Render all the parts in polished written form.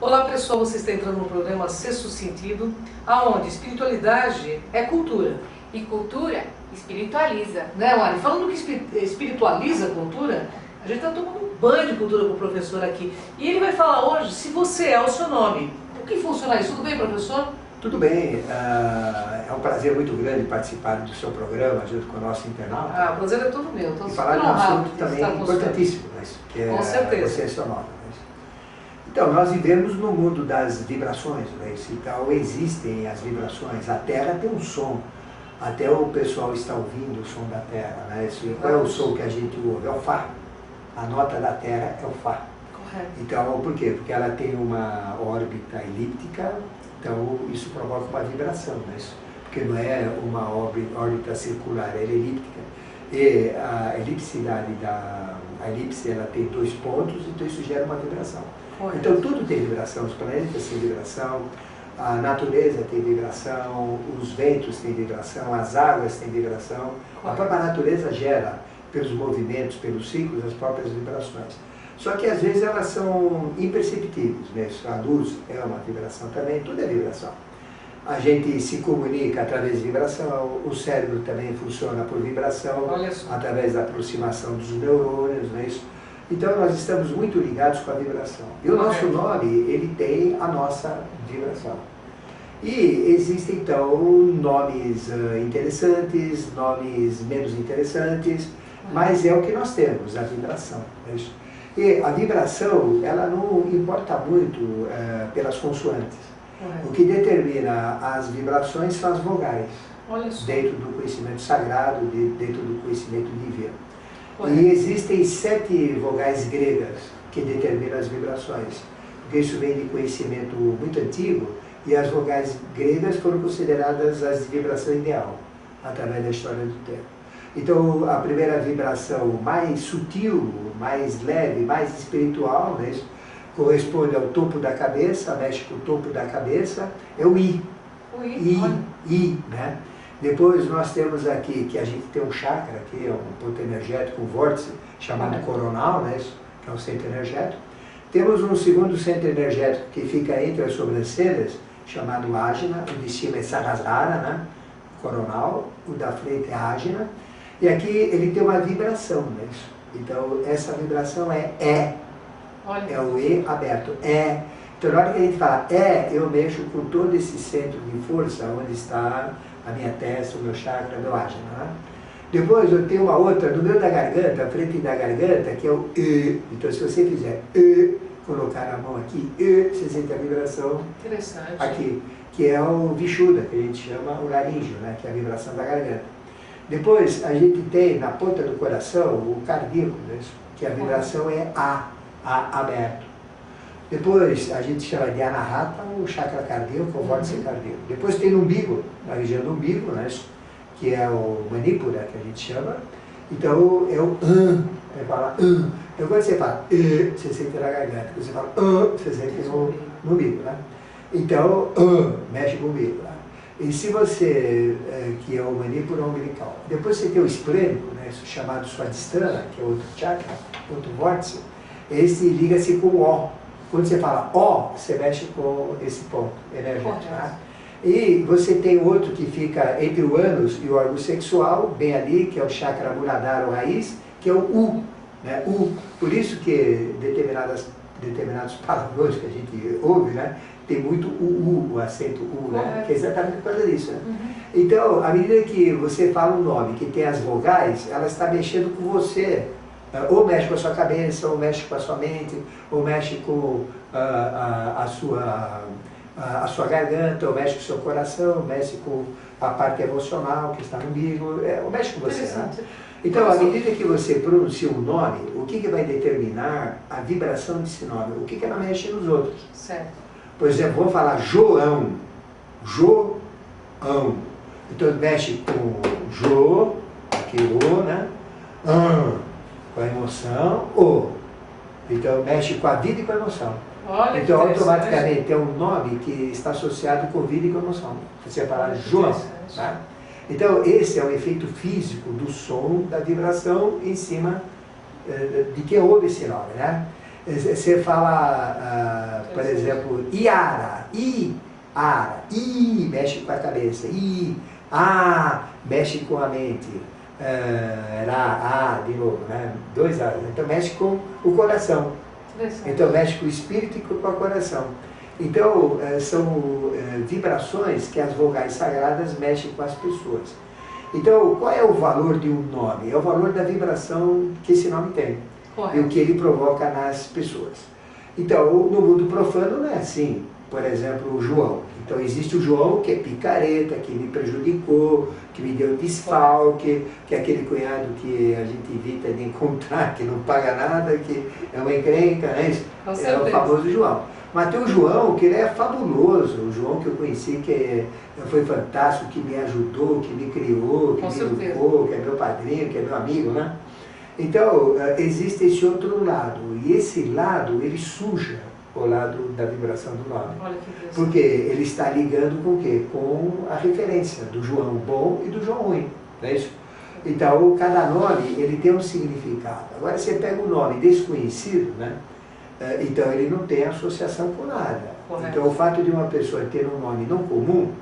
Olá pessoal, você está entrando no programa Sexto Sentido, aonde espiritualidade é cultura. E cultura espiritualiza. Né, Mari? Falando que espiritualiza a cultura, a gente está tomando um banho de cultura com o professor aqui. E ele vai falar hoje se você é o seu nome. O que funciona isso? Tudo bem, professor? Tudo bem, é um prazer muito grande participar do seu programa junto com o nosso internauta. Ah, o prazer é todo meu. E falar de um assunto também importantíssimo, que com é certeza. você é seu nome. Então, nós vivemos no mundo das vibrações, então existem as vibrações, a Terra tem um som, até o pessoal está ouvindo o som da Terra. Qual é o som que a gente ouve? É o Fá. A nota da Terra é o Fá. Correto. Então, por quê? Porque ela tem uma órbita elíptica, então isso provoca uma vibração, porque não é uma órbita circular, ela é elíptica. E a elipsidade a elipse ela tem 2 pontos, então isso gera uma vibração. Correto. Então tudo tem vibração, os planetas têm vibração, a natureza tem vibração, os ventos têm vibração, as águas têm vibração, a própria natureza gera, pelos movimentos, pelos ciclos, as próprias vibrações. Só que às vezes elas são imperceptíveis, A luz é uma vibração também, tudo é vibração. A gente se comunica através de vibração, o cérebro também funciona por vibração, através da aproximação dos neurônios, Então nós estamos muito ligados com a vibração. E o nosso nome, ele tem a nossa vibração. E existem então nomes interessantes, nomes menos interessantes, mas é o que nós temos, a vibração. E a vibração, ela não importa muito pelas consoantes. O que determina as vibrações são as vogais, dentro do conhecimento sagrado, dentro do conhecimento divino. E existem 7 vogais gregas que determinam as vibrações, porque isso vem de conhecimento muito antigo, e as vogais gregas foram consideradas as de vibração ideal, através da história do tempo. Então, a primeira vibração mais sutil, mais leve, mais espiritual, corresponde ao topo da cabeça, mexe com o topo da cabeça, é o I. O I, Depois nós temos aqui, que a gente tem um chakra, aqui é um ponto energético, um vórtice, chamado coronal, que é um centro energético. Temos um segundo centro energético que fica entre as sobrancelhas, chamado ágina, o de cima é Sahasrara, coronal, o da frente é ágina. E aqui ele tem uma vibração, Então essa vibração é E. É o E aberto, E. Então na hora que a gente fala E, eu mexo com todo esse centro de força, onde está a minha testa, o meu chakra, o meu ágina. Depois eu tenho uma outra no meio da garganta, a frente da garganta, que é o E. Então se você fizer E, colocar a mão aqui, E, você sente a vibração aqui, que é o Vishuddha, que a gente chama o laríngeo, que é a vibração da garganta. Depois a gente tem na ponta do coração o cardíaco, que a vibração é A aberto. Depois a gente chama de Anahata, o chakra cardíaco, o vórtice cardíaco. Depois tem no umbigo, na região do umbigo, que é o Manipura, que a gente chama. Então é o Ele fala Então quando você fala você sente na garganta. Quando você fala você sente no umbigo, Então mexe com o umbigo. E se você, que é o Manipura umbilical. Depois você tem o esplênico, chamado Swadhisthana, que é outro chakra, outro vórtice. Esse liga-se com o O. Quando você fala O, você mexe com esse ponto energético. E você tem outro que fica entre o ânus e o órgão sexual, bem ali, que é o chakra Muladhara, ou raiz, que é o U. U. Por isso que determinados palavrões que a gente ouve, tem muito o acento U, que é exatamente por causa disso. Então, à medida que você fala um nome que tem as vogais, ela está mexendo com você. Ou mexe com a sua cabeça, ou mexe com a sua mente, ou mexe com a sua garganta, ou mexe com o seu coração, mexe com a parte emocional que está no umbigo, ou mexe com você. Então, à medida que você pronuncia um nome, o que vai determinar a vibração desse nome? O que ela mexe nos outros? Certo. Por exemplo, vamos falar João. João. Então mexe com Jo, aqui O, com a emoção, O. Então mexe com a vida e com a emoção. Então automaticamente é um nome que está associado com vida e com emoção. Você fala João. Então esse é o efeito físico do som, da vibração em cima de quem ouve esse nome. Você fala, por exemplo, Iara, Iara, I mexe com a cabeça, mexe com a mente, de novo, né? 2 A, então mexe com o coração, então mexe com o espírito e com o coração. Então são vibrações que as vogais sagradas mexem com as pessoas. Então qual é o valor de um nome? É o valor da vibração que esse nome tem. Correto. E o que ele provoca nas pessoas. Então, no mundo profano não é assim. Por exemplo, o João. Então, existe o João que é picareta, que me prejudicou, que me deu desfalque, que é aquele cunhado que a gente evita de encontrar, que não paga nada, que é uma encrenca, né? É o famoso João. Mas tem o João, que ele é fabuloso, o João que eu conheci, que foi fantástico, que me ajudou, que me criou, que me educou, que é meu padrinho, que é meu amigo, né? Então, existe esse outro lado, e esse lado, ele suja o lado da vibração do nome. Olha que porque ele está ligando com o quê? Com a referência do João bom e do João ruim, não é isso? Então, cada nome, ele tem um significado. Agora, você pega um nome desconhecido, né? Então ele não tem associação com nada. Correto. Então, o fato de uma pessoa ter um nome não comum,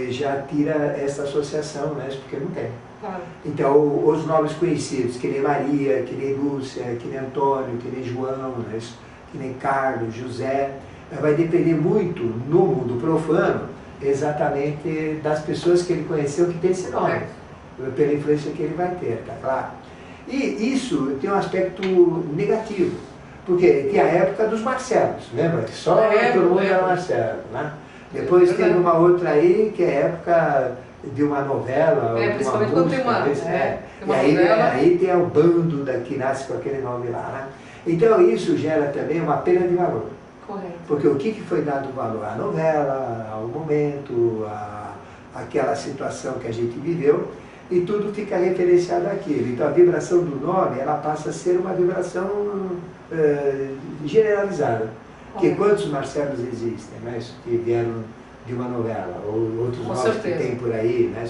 já tira essa associação, né? Porque não tem. Claro. Então, os nomes conhecidos, que nem Maria, que nem Lúcia, que nem Antônio, que nem João, né? Que nem Carlos, José, vai depender muito, no mundo profano, exatamente das pessoas que ele conheceu que tem esse nome, pela influência que ele vai ter, tá claro? E isso tem um aspecto negativo, porque tem a época dos Marcelos, lembra? Que só todo mundo era Marcelo, né? Depois tem uma outra aí, que é a época de uma novela, principalmente quando tem uma, e aí tem o bando que nasce com aquele nome lá, né? Então isso gera também uma perda de valor. Correto. Porque o que foi dado valor? A novela, ao momento, aquela situação que a gente viveu, e tudo fica referenciado àquilo. Então a vibração do nome, ela passa a ser uma vibração generalizada. Porque quantos Marcelos existem, né, que vieram de uma novela, ou outros nomes que tem por aí, né?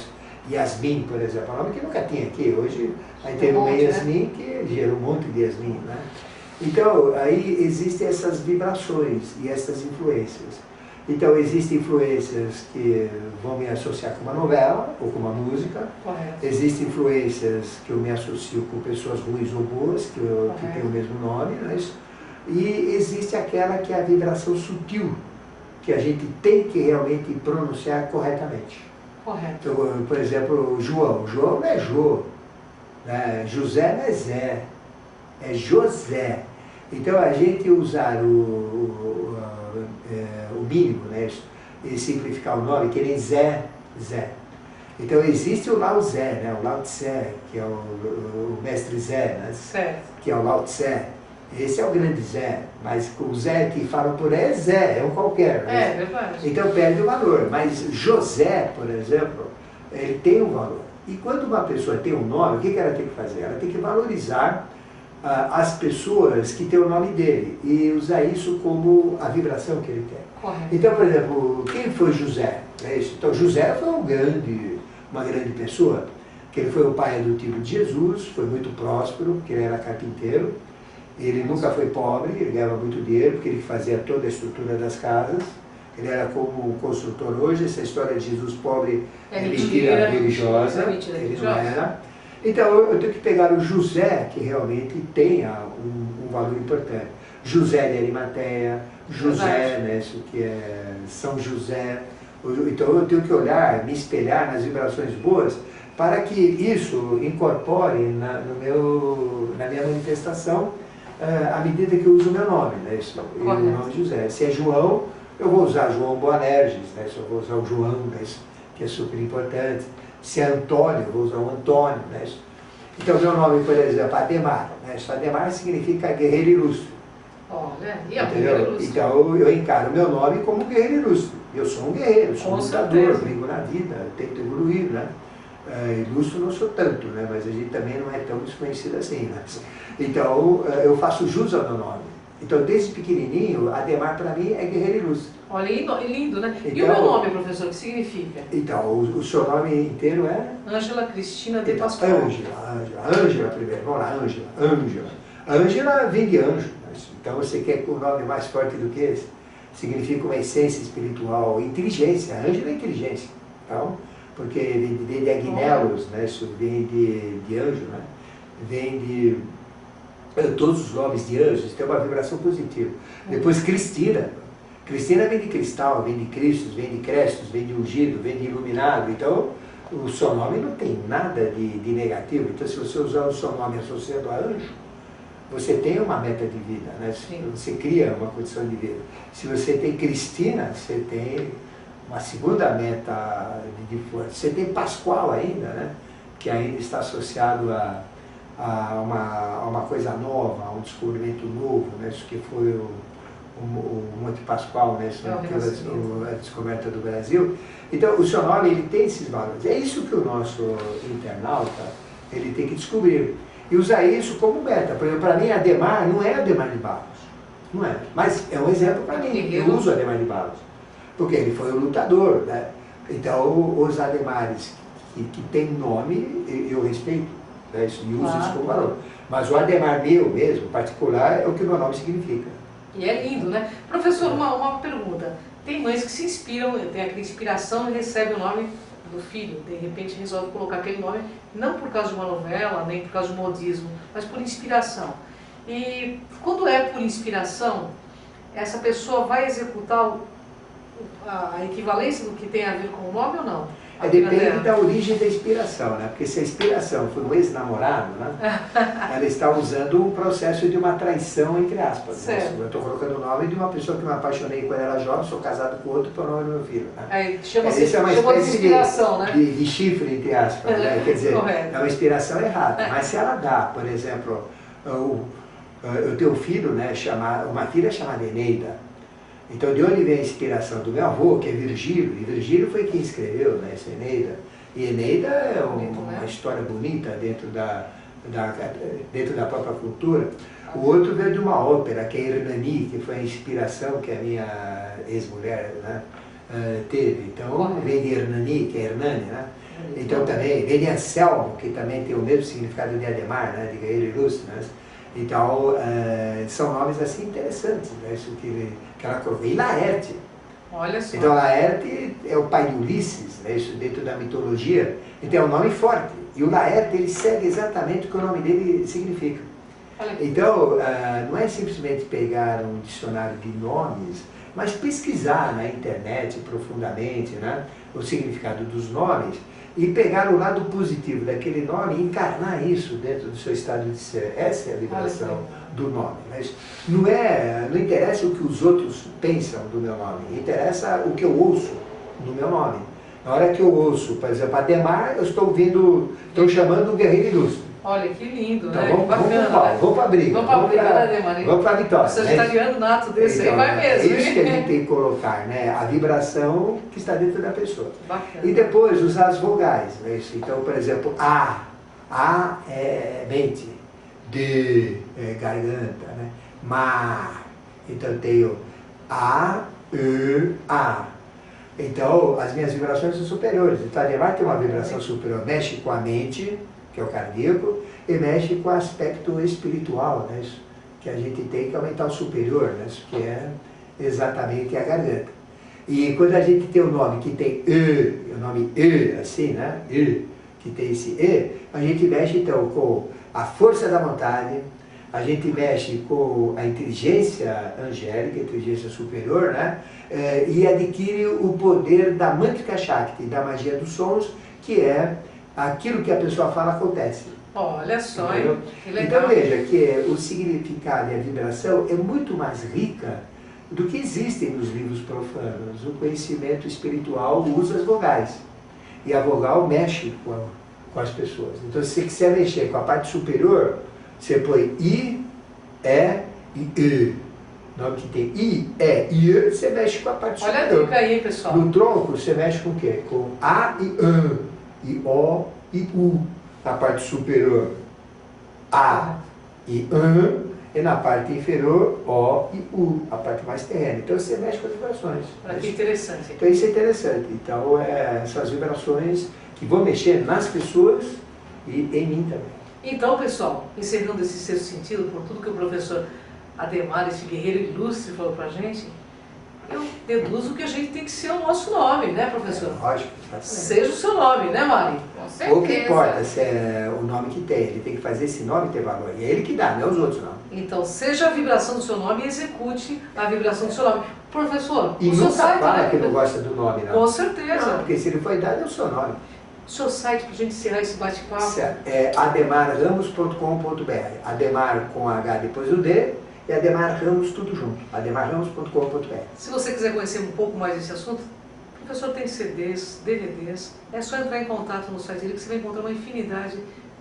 Yasmin, por exemplo, é um nome que nunca tinha aqui. Hoje aí tem uma Yasmin, que gerou um monte de Yasmin, né? Então, aí existem essas vibrações e essas influências. Então, existem influências que vão me associar com uma novela ou com uma música. Correto. Existem influências que eu me associo com pessoas ruins ou boas, que têm o mesmo nome, né? E existe aquela que é a vibração sutil, que a gente tem que realmente pronunciar corretamente. Correto. Então, por exemplo, João. João não é Jô, né? José não é Zé, é José. Então, a gente usar o mínimo, né? E simplificar o nome, que nem Zé, Zé. Então, existe o Lao Zé, né? O Lao Tse, que é o mestre Zé, né? Certo. Que é o Lao Tse. Esse é o grande Zé, mas o Zé que fala por aí é Zé, é um qualquer. Né? Verdade. Então perde o valor. Mas José, por exemplo, ele tem um valor. E quando uma pessoa tem um nome, o que ela tem que fazer? Ela tem que valorizar as pessoas que têm o nome dele e usar isso como a vibração que ele tem. Correto. Então, por exemplo, quem foi José? Então José foi uma grande pessoa, que ele foi o pai adotivo de Jesus, foi muito próspero, porque ele era carpinteiro. Ele nunca foi pobre, ele ganhava muito dinheiro, porque ele fazia toda a estrutura das casas. Ele era como um construtor hoje. Essa história de Jesus pobre é mentira religiosa, ele não era. Então eu tenho que pegar o José, que realmente tenha um valor importante. José de Arimateia, José, né, isso que é São José. Então eu tenho que olhar, me espelhar nas vibrações boas, para que isso incorpore na minha manifestação, à medida que eu uso o meu nome, né? O nome de José. Se é João, eu vou usar João Boanerges, né? Eu vou usar o João, né? Que é super importante. Se é Antônio, eu vou usar o Antônio, né? Então, meu nome, por exemplo, Ademar, né? Ademar significa guerreiro ilustre. Olha, e a guerreiro ilustre? Então, eu encaro meu nome como guerreiro ilustre. Eu sou um guerreiro, sou um lutador, brigo na vida, tento evoluir, né? Ilustre não sou tanto, né? Mas a gente também não é tão desconhecido assim, né? Então, eu faço jus ao meu nome. Então, desde pequenininho, Ademar para mim é guerreiro ilustre. Olha, lindo, né? Então, e o meu nome, professor, o que significa? Então, o seu nome inteiro é? Ângela Cristina de Pascoal. Ângela primeiro, vamos lá, Ângela. Ângela vem de anjo, Então você quer um nome mais forte do que esse? Significa uma essência espiritual, inteligência, anjo é inteligência. Então, porque vem de agnelos, né? Isso vem de anjo, né? Vem de todos os nomes de anjos, tem uma vibração positiva. Depois Cristina. Cristina vem de cristal, vem de Cristos, vem de Crestos, vem de ungido, vem de iluminado. Então, o seu nome não tem nada de negativo. Então, se você usar o seu nome associado a anjo, você tem uma meta de vida, né? Você cria uma condição de vida. Se você tem Cristina, você tem uma segunda meta de força. Você tem Pascoal ainda, né? Que ainda está associado a uma coisa nova, a um descobrimento novo, né? Isso que foi o Monte Pascoal, né? A descoberta do Brasil. Então, o seu nome ele tem esses valores. É isso que o nosso internauta ele tem que descobrir. E usar isso como meta. Por exemplo, para mim, Adhemar não é Adhemar de Barros. Não é. Mas é um exemplo para mim. Eu uso Adhemar de Barros. Porque ele foi um lutador, né? Então, os Adhemares que tem nome, eu respeito, né? E uso isso como valor. Mas o Adhemar meu mesmo, particular, é o que o meu nome significa. E é lindo, né? Professor, uma pergunta. Tem mães que se inspiram, tem aquela inspiração e recebe o nome do filho, de repente resolve colocar aquele nome, não por causa de uma novela, nem por causa de modismo, mas por inspiração. E quando é por inspiração, essa pessoa vai executar a equivalência do que tem a ver com o nome ou não? Depende da origem da inspiração, né? Porque se a inspiração for um ex-namorado, né? Ela está usando um processo de uma traição, entre aspas. Né? Eu estou colocando o nome de uma pessoa que me apaixonei quando era jovem, sou casado com outro por nome do meu filho. Né? Chama-se é uma espécie de inspiração, né? de chifre, entre aspas. Né? Quer dizer, é uma inspiração errada. Mas se ela dá, por exemplo, eu tenho um filho, né, uma filha chamada Eneida. Então, de onde vem a inspiração? Do meu avô, que é Virgílio, e Virgílio foi quem escreveu, né, essa Eneida. E Eneida é uma história bonita dentro da própria cultura. O outro veio de uma ópera, que é Hernani, que foi a inspiração que a minha ex-mulher, né, teve. Então, vem de Hernani, que é Hernani, né? Então, também vem de Anselmo, que também tem o mesmo significado de Adhemar, né, de guerreiro ilustre, né? Então, são nomes assim interessantes, né? Isso que ela colocou. E Laerte. Olha só. Então, Laerte é o pai de Ulisses, né? Isso dentro da mitologia. Então, é um nome forte. E o Laerte, ele segue exatamente o que o nome dele significa. Então, não é simplesmente pegar um dicionário de nomes, mas pesquisar na internet profundamente, né? O significado dos nomes e pegar o lado positivo daquele nome e encarnar isso dentro do seu estado de ser. Essa é a vibração do nome. Mas não interessa o que os outros pensam do meu nome, interessa o que eu ouço do meu nome. Na hora que eu ouço, por exemplo, Adhemar, eu estou chamando um guerreiro ilustre. Olha, que lindo, então, né? Vamos para a briga. Vamos para a briga, né, Adhemar? Vamos para a vitória. Sagitariano nato desse então, aí vai mesmo. É isso que a gente tem que colocar, né? A vibração que está dentro da pessoa. Bacana. E depois usar as vogais. Né? Então, por exemplo, A é mente, D é garganta, né? Ma. Então eu tenho A, E, A. Então, as minhas vibrações são superiores. Então, a Adhemar tem uma vibração superior, mexe com a mente, que é o cardíaco, e mexe com o aspecto espiritual, né? Isso que a gente tem que aumentar o superior, né? Isso que é exatamente a garganta. E quando a gente tem o nome que tem E, o nome E, assim, né? E, que tem esse E, a gente mexe então com a força da vontade, a gente mexe com a inteligência angélica, a inteligência superior, né? E adquire o poder da Mantrika Shakti, da magia dos sons, que é aquilo que a pessoa fala acontece. Olha só, entendeu? Que legal. Então veja que o significado e a vibração é muito mais rica do que existem nos livros profanos. O conhecimento espiritual usa as vogais. E a vogal mexe com as pessoas. Então se você quiser mexer com a parte superior, você põe I, E e E. No que tem I, E e E, você mexe com a parte superior. Olha a dica aí, pessoal. No tronco, você mexe com o quê? Com A e An, e O e U, na parte superior. A e An, e na parte inferior, O e U, a parte mais terrena. Então você mexe com as vibrações. Olha que interessante. Então isso é interessante. Então são as vibrações que vão mexer nas pessoas e em mim também. Então, pessoal, encerrando esse sexto sentido, por tudo que o professor Ademar, esse guerreiro ilustre, falou pra gente, eu deduzo que a gente tem que ser o nosso nome, né, professor? Lógico. Seja o seu nome, né, Mari? Com certeza. O que importa se é o nome que tem, ele tem que fazer esse nome ter valor. E é ele que dá, não é os outros não. Então, seja a vibração do seu nome e execute a vibração do seu nome. Professor, E o seu nunca site... fala que não gosta do nome, não. Com certeza. Não, porque se ele foi dado, é o seu nome. O seu site, pra gente encerrar esse bate-papo. É ademarramos.com.br. Ademar com H depois do D e Ademar Ramos tudo junto. ademarramos.com.br. Se você quiser conhecer um pouco mais desse assunto, o professor tem CDs, DVDs, é só entrar em contato no site dele que você vai encontrar uma infinidade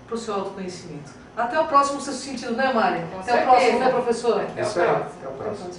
para o seu autoconhecimento. Até o próximo Sexto Sentido, né, Mari? Com Até o próximo, certeza. né, professor? Até o Isso aí. próximo. Até o próximo.